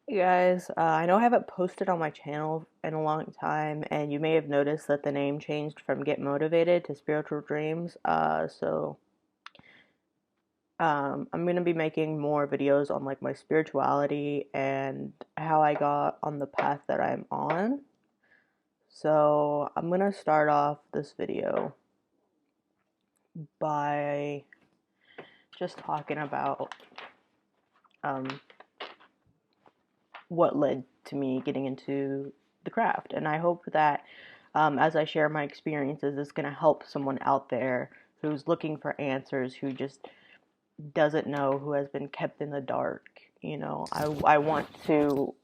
Hey guys, I know I haven't posted on my channel in a long time, and you may have noticed that the name changed from Get Motivated to Spiritual Dreams. I'm gonna be making more videos on like my spirituality and how I got on the path that I'm on. So I'm gonna start off this video by just talking about um, what led to me getting into the craft. And I hope that as I share my experiences, it's going to help someone out there who's looking for answers, who just doesn't know, who has been kept in the dark. I want to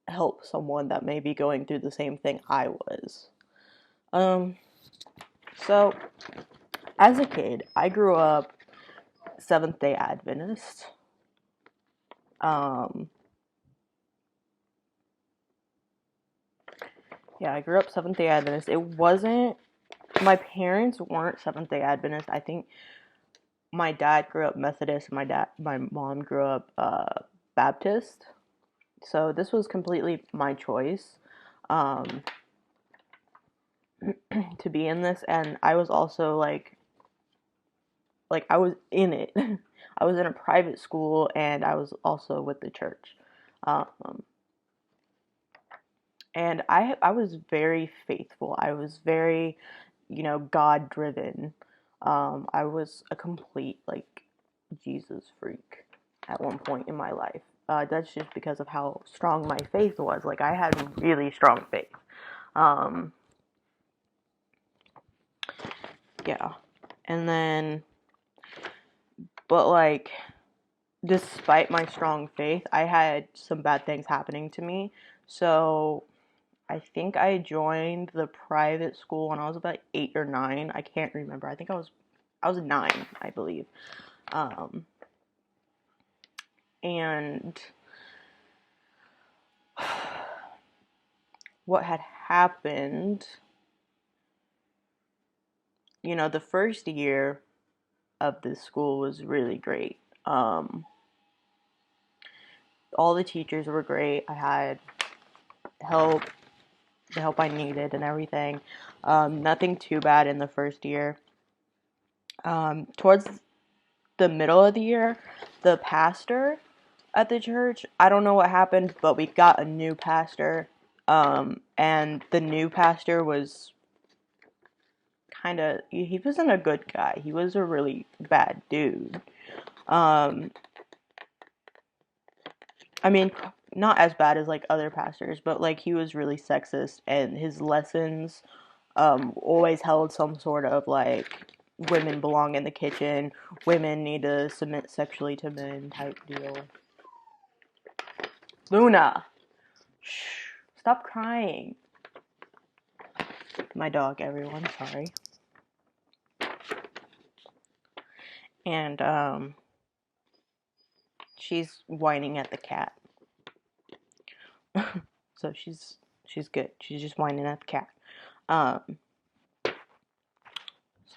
help someone that may be going through the same thing I was. Um, so, as a kid, I grew up Seventh day Adventist. Um, yeah, I grew up Seventh day Adventist. It wasn't My parents weren't Seventh Day Adventist. I think my dad grew up Methodist. My mom grew up Baptist. So this was completely my choice um, to be in this, and I was also like I was in it. I was in a private school, and I was also with the church. Um, and I was very faithful. I was very, God driven. I was a complete like Jesus freak at one point in my life. That's just because of how strong my faith was. Like I had really strong faith. Um, yeah, and then, but like, despite my strong faith, I had some bad things happening to me. So I think I joined the private school when I was about 8 or 9. I can't remember. I was 9, I believe. Um, and what had happened, the first year of this school was really great. All the teachers were great. I had help, the help I needed, and everything. Nothing too bad in the first year. Towards the middle of the year, the pastor at the church, I don't know what happened, but we got a new pastor. And the new pastor was he wasn't a good guy. He was a really bad dude. Um, I mean, not as bad as like other pastors, but like he was really sexist, and his lessons always held some sort of like women belong in the kitchen, women need to submit sexually to men type deal. Luna, shh, stop crying. My dog, everyone, sorry. And she's whining at the cat. So she's good. She's just whining at the cat. Um, so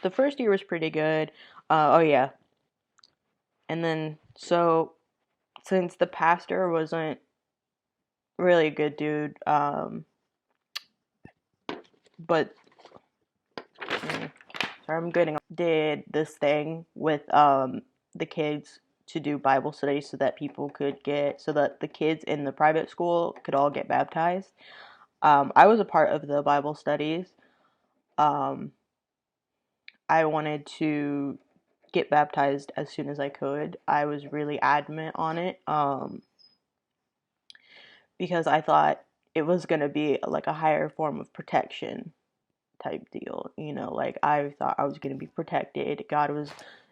the first year was pretty good. Oh yeah, and then so since the pastor wasn't really a good dude, but sorry, I'm getting did this thing with the kids to do Bible studies so that the kids in the private school could all get baptized. I was a part of the Bible studies. Um, I wanted to get baptized as soon as I could. I was really adamant on it because I thought it was going to be like a higher form of protection type deal. Like I thought I was going to be protected. God was,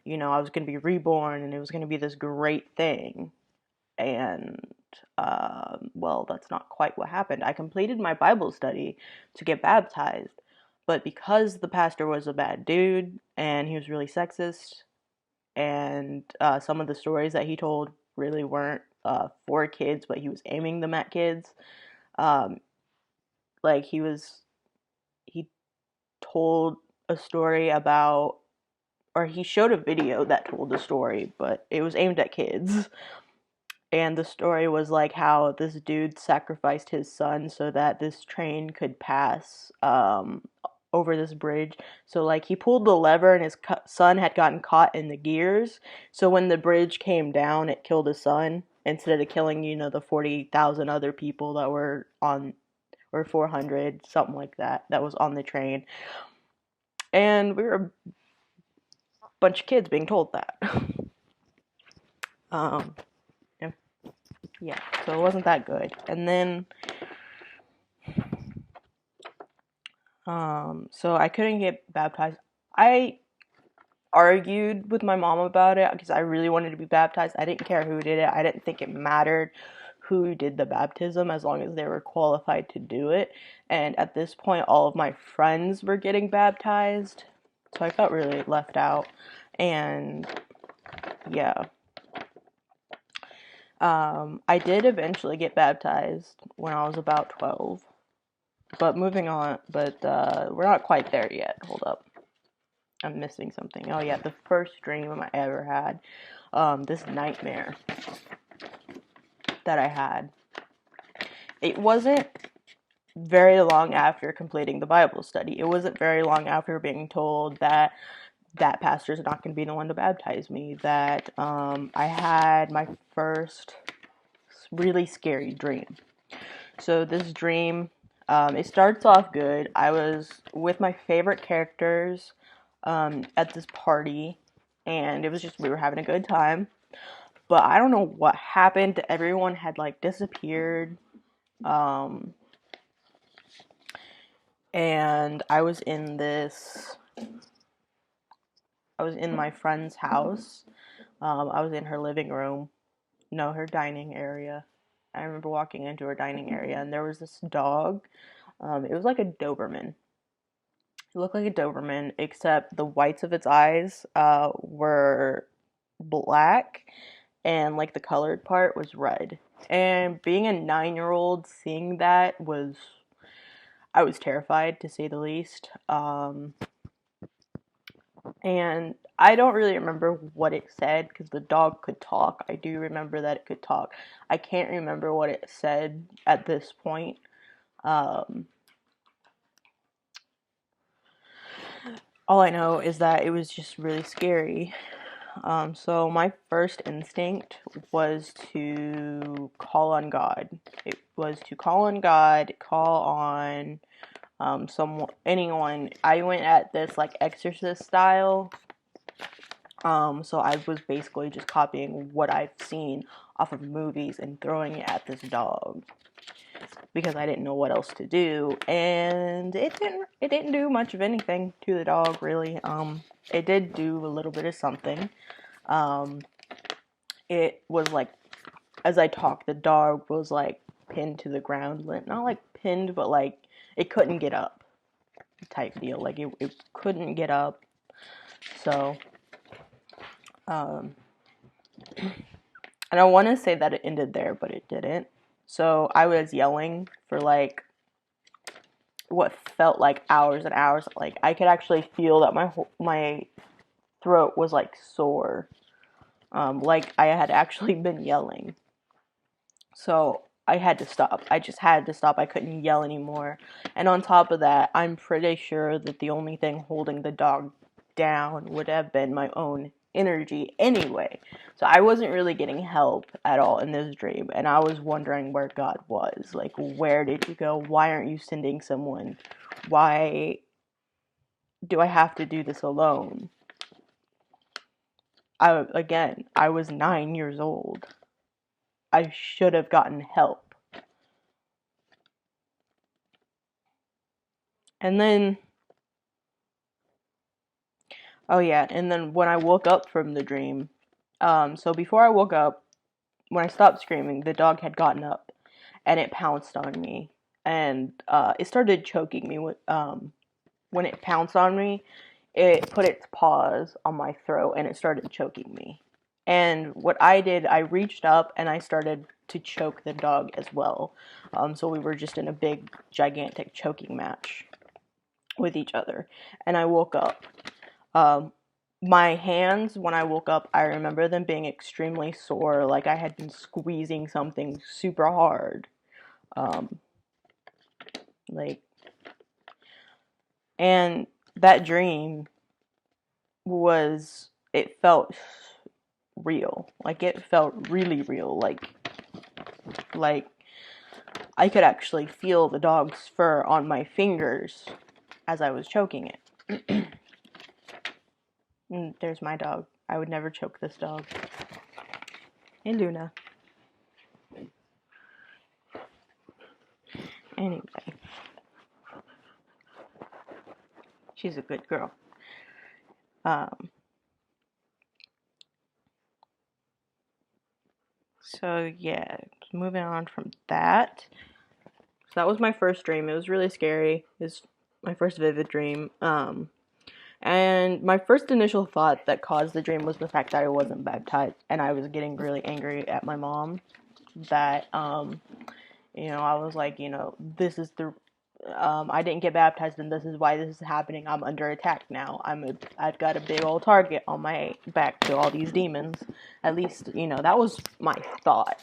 I was going to be reborn and it was going to be this great thing. And, well, that's not quite what happened. I completed my Bible study to get baptized. But because the pastor was a bad dude and he was really sexist, and some of the stories that he told really weren't for kids, but he was aiming them at kids. Um, like he told a story about, or he showed a video that told the story, but it was aimed at kids. And the story was like how this dude sacrificed his son so that this train could pass over this bridge. So like he pulled the lever and his son had gotten caught in the gears. So when the bridge came down, it killed his son instead of killing, the 40,000 other people that were on, or 400, something like that, that was on the train. And we were a bunch of kids being told that. um, yeah, so it wasn't that good. And then, so I couldn't get baptized. I argued with my mom about it because I really wanted to be baptized. I didn't care who did it. I didn't think it mattered who did the baptism as long as they were qualified to do it. And at this point, all of my friends were getting baptized, so I felt really left out. And yeah. I did eventually get baptized when I was about 12. But moving on, we're not quite there yet. Hold up. I'm missing something. Oh yeah, the first dream I ever had. This nightmare that I had. It wasn't very long after completing the Bible study. It wasn't very long after being told that pastor's not going to be the one to baptize me. That I had my first really scary dream. So this dream, it starts off good. I was with my favorite characters at this party, and it was just, we were having a good time. But I don't know what happened. Everyone had like disappeared. And I was in my friend's house. I was in her living room. No, her dining area. I remember walking into her dining area, and there was this dog. It was like a Doberman. It looked like a Doberman, except the whites of its eyes were black, and like the colored part was red. And being a 9-year-old, seeing that I was terrified, to say the least. And I don't really remember what it said because the dog could talk. I do remember that it could talk. I can't remember what it said at this point. All I know is that it was just really scary. So my first instinct was to call on God. It was to call on God, call on anyone. I went at this like exorcist style. So I was basically just copying what I've seen off of movies and throwing it at this dog because I didn't know what else to do, and it didn't do much of anything to the dog really. It did do a little bit of something. It was like, as I talked, the dog was like pinned to the ground, not like pinned, but like it couldn't get up, type deal. Like it couldn't get up. So, and I want to say that it ended there, but it didn't. So I was yelling for like what felt like hours and hours. Like I could actually feel that my throat was like sore. Like I had actually been yelling. So I had to stop. I just had to stop. I couldn't yell anymore. And on top of that, I'm pretty sure that the only thing holding the dog down would have been my own energy anyway. So I wasn't really getting help at all in this dream. And I was wondering where God was. Like, where did you go? Why aren't you sending someone? Why do I have to do this alone? I was 9 years old. I should have gotten help. And then, oh yeah, and then when I woke up from the dream, so before I woke up, when I stopped screaming, the dog had gotten up and it pounced on me, and it started choking me. When it pounced on me, it put its paws on my throat and it started choking me. And what I did, I reached up and I started to choke the dog as well. So we were just in a big, gigantic choking match with each other. And I woke up. Um, my hands, when I woke up, I remember them being extremely sore, like I had been squeezing something super hard. Um, like, and that dream it felt real. Like, it felt really real. Like I could actually feel the dog's fur on my fingers as I was choking it. And there's my dog. I would never choke this dog. Hey, Luna. Anyway, she's a good girl. So yeah, moving on from that. So that was my first dream. It was really scary. It was my first vivid dream. And my first initial thought that caused the dream was the fact that I wasn't baptized, and I was getting really angry at my mom. That I was like, this is the I didn't get baptized, and this is why this is happening. I'm under attack now. I've got a big old target on my back to all these demons. At least, that was my thought.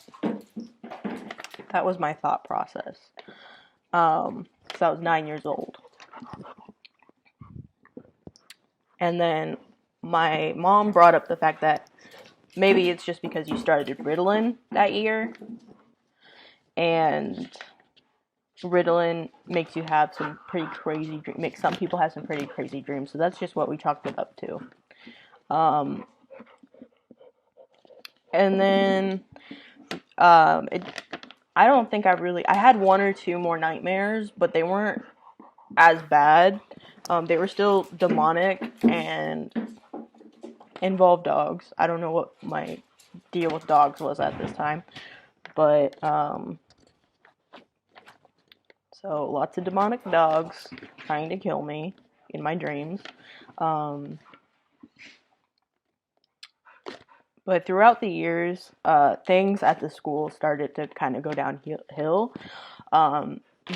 That was my thought process. So I was 9 years old. And then my mom brought up the fact that maybe it's just because you started Ritalin that year. And Ritalin makes you have some pretty crazy dreams. Makes some people have some pretty crazy dreams. So that's just what we chalked it up to. And then I don't think I had one or two more nightmares, but they weren't as bad. They were still demonic and involved dogs. I don't know what my deal with dogs was at this time, but so lots of demonic dogs trying to kill me in my dreams. But throughout the years, things at the school started to kind of go downhill.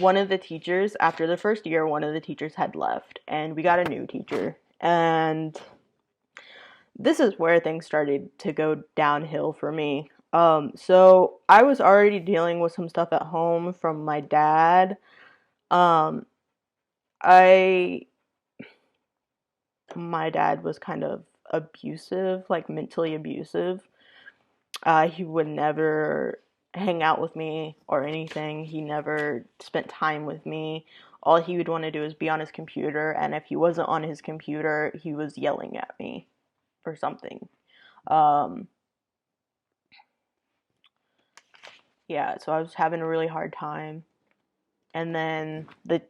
One of the teachers, after the first year, one of the teachers had left, and we got a new teacher. And this is where things started to go downhill for me. So I was already dealing with some stuff at home from my dad. Um, my dad was kind of abusive, like mentally abusive. He would never hang out with me or anything. He never spent time with me. All he would want to do is be on his computer, and if he wasn't on his computer, he was yelling at me for something. Yeah, so I was having a really hard time. And then the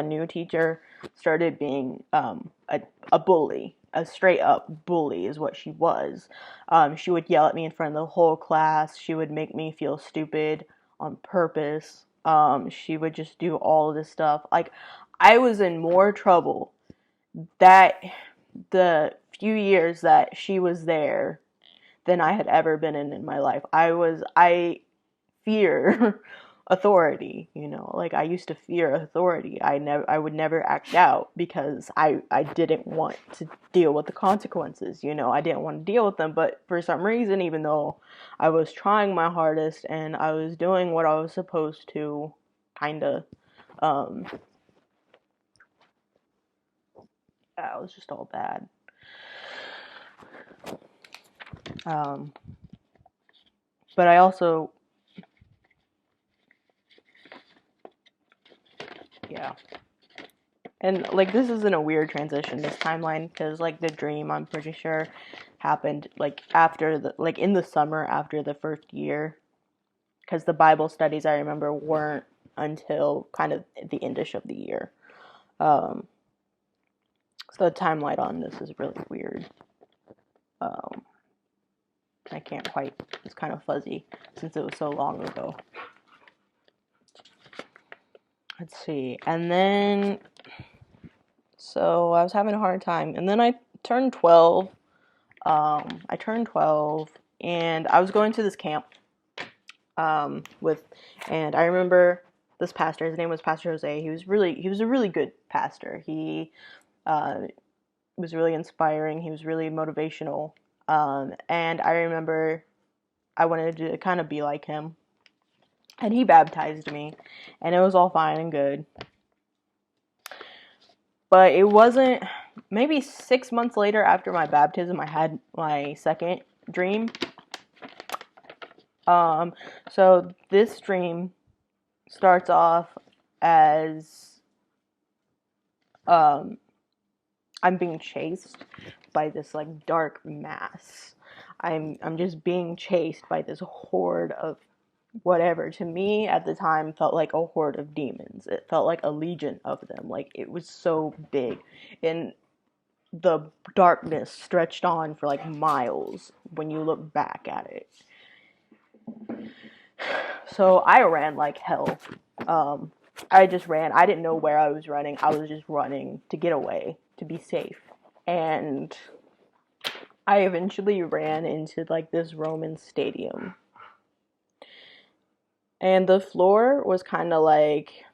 new teacher, started being a bully. A straight up bully is what she was. She would yell at me in front of the whole class. She would make me feel stupid on purpose. She would just do all of this stuff. Like, I was in more trouble that the few years that she was there than I had ever been in my life. I fear authority, like I used to fear authority. I would never act out because I didn't want to deal with the consequences. I didn't want to deal with them, but for some reason, even though I was trying my hardest and I was doing what I was supposed to, kind of, yeah, it was just all bad. But I also, yeah. And, like, this isn't a weird transition, this timeline, because, like, the dream, I'm pretty sure, happened, like, in the summer after the first year. Because the Bible studies, I remember, weren't until kind of the endish of the year. So the timeline on this is really weird. I can't quite, it's kind of fuzzy, since it was so long ago. Let's see, and then, so I was having a hard time, and then I turned 12. And I was going to this camp and I remember this pastor. His name was Pastor Jose. He was a really good pastor. He was really inspiring. He was really motivational. And I remember I wanted to kind of be like him. And he baptized me, and it was all fine and good. But it wasn't, maybe 6 months later after my baptism, I had my second dream. So this dream starts off as I'm being chased by this like dark mass. I'm just being chased by this horde of whatever. To me at the time felt like a horde of demons. It felt like a legion of them. Like it was so big. And the darkness stretched on for like miles when you look back at it. So I ran like hell. I just ran. I didn't know where I was running. I was just running to get away, to be safe. And I eventually ran into like this Roman stadium. And the floor was kind of like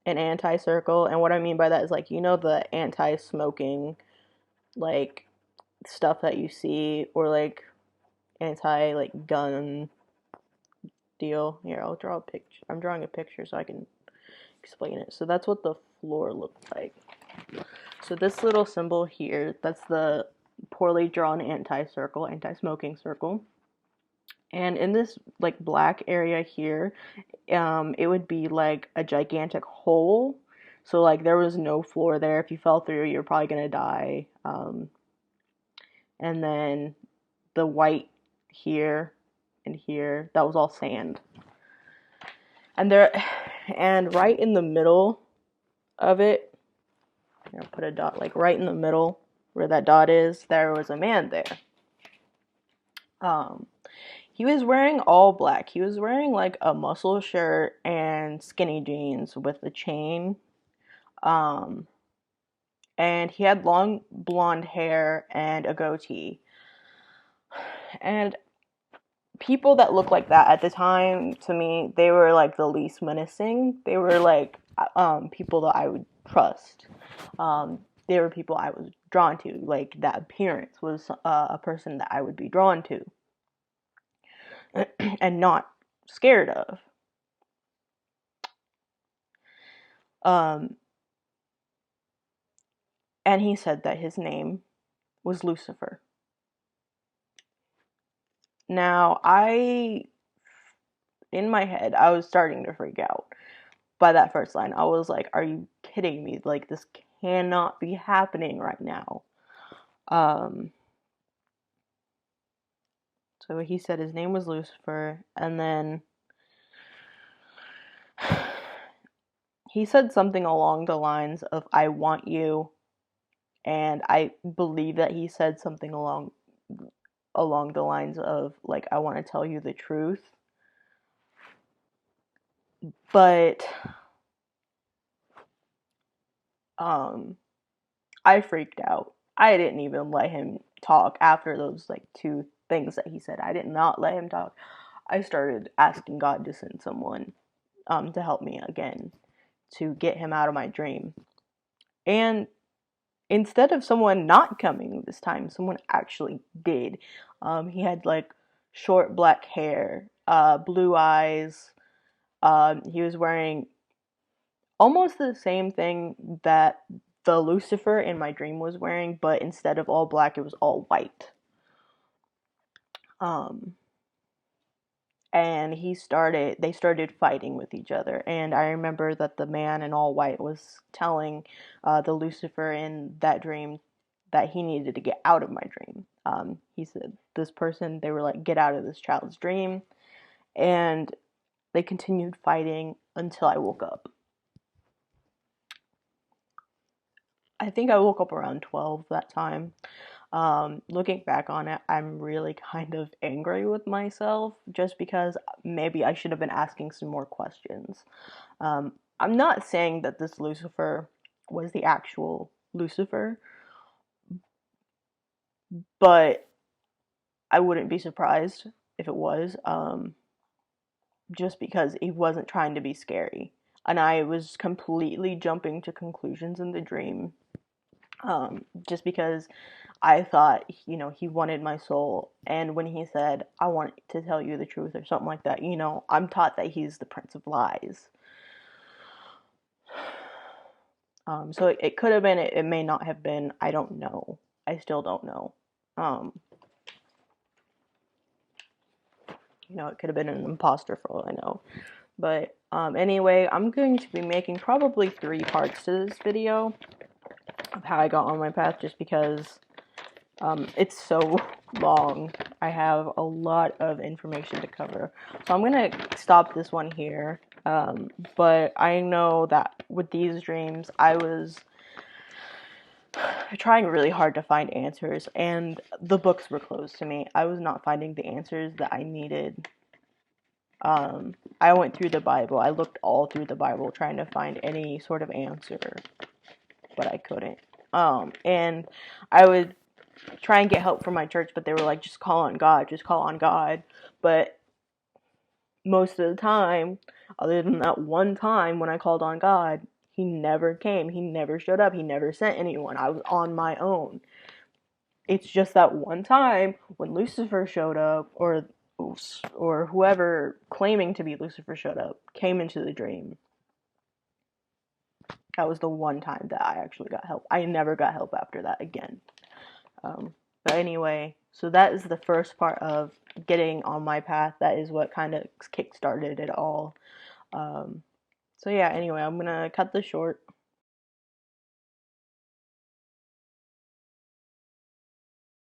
an anti-circle. And what I mean by that is like, you know, the anti-smoking like stuff that you see, or like anti like gun deal. Here, I'll draw a picture. I'm drawing a picture so I can explain it. So that's what the floor looked like. So this little symbol here, that's the poorly drawn anti-circle, anti-smoking circle. And in this like black area here, it would be like a gigantic hole. So like there was no floor there. If you fell through, you're probably gonna die. And then the white here and here, that was all sand. And right in the middle of it, I'll put a dot, like right in the middle where that dot is, there was a man there. He was wearing all black. He was wearing like a muscle shirt and skinny jeans with a chain. Um, and he had long blonde hair and a goatee. And people that looked like that at the time, to me, they were like the least menacing. They were like people that I would trust. They were people I was drawn to. Like that appearance was a person that I would be drawn to and not scared of. And he said that his name was Lucifer. Now, in my head, I was starting to freak out by that first line. I was like, are you kidding me? Like, this cannot be happening right now. So he said his name was Lucifer, and then he said something along the lines of, I want you, and I believe that he said something along the lines of, like, I want to tell you the truth. But I freaked out. I didn't even let him talk after those like two things that he said. I did not let him talk. I started asking God to send someone to help me again, to get him out of my dream. And instead of someone not coming this time, someone actually did. He had like short black hair, blue eyes. He was wearing almost the same thing that the Lucifer in my dream was wearing, but instead of all black, it was all white. And they started fighting with each other. And I remember that the man in all white was telling the Lucifer in that dream that he needed to get out of my dream. He said, they were like, get out of this child's dream. And they continued fighting until I woke up. I think I woke up around 12 that time. Looking back on it, I'm really kind of angry with myself just because maybe I should have been asking some more questions. I'm not saying that this Lucifer was the actual Lucifer, but I wouldn't be surprised if it was, just because he wasn't trying to be scary. And I was completely jumping to conclusions in the dream just because I thought, he wanted my soul. And when he said, I want to tell you the truth or something like that, I'm taught that he's the prince of lies. So it could have been, it may not have been. I don't know. I still don't know. It could have been an imposter for all I know. But anyway, I'm going to be making probably 3 parts to this video of how I got on my path, just because it's so long. I have a lot of information to cover. So I'm going to stop this one here. But I know that with these dreams, I was trying really hard to find answers, and the books were closed to me. I was not finding the answers that I needed. I went through the Bible. I looked all through the Bible trying to find any sort of answer, but I couldn't. And I would try and get help from my church, but they were like, just call on God, just call on God. But most of the time, other than that one time when I called on God, he never came. He never showed up. He never sent anyone. I was on my own. It's just that one time when Lucifer showed up, or whoever claiming to be Lucifer showed up, came into the dream. That was the one time that I actually got help. I never got help after that again. But anyway, so that is the first part of getting on my path. That is what kind of kick-started it all. So yeah, anyway, I'm gonna cut this short.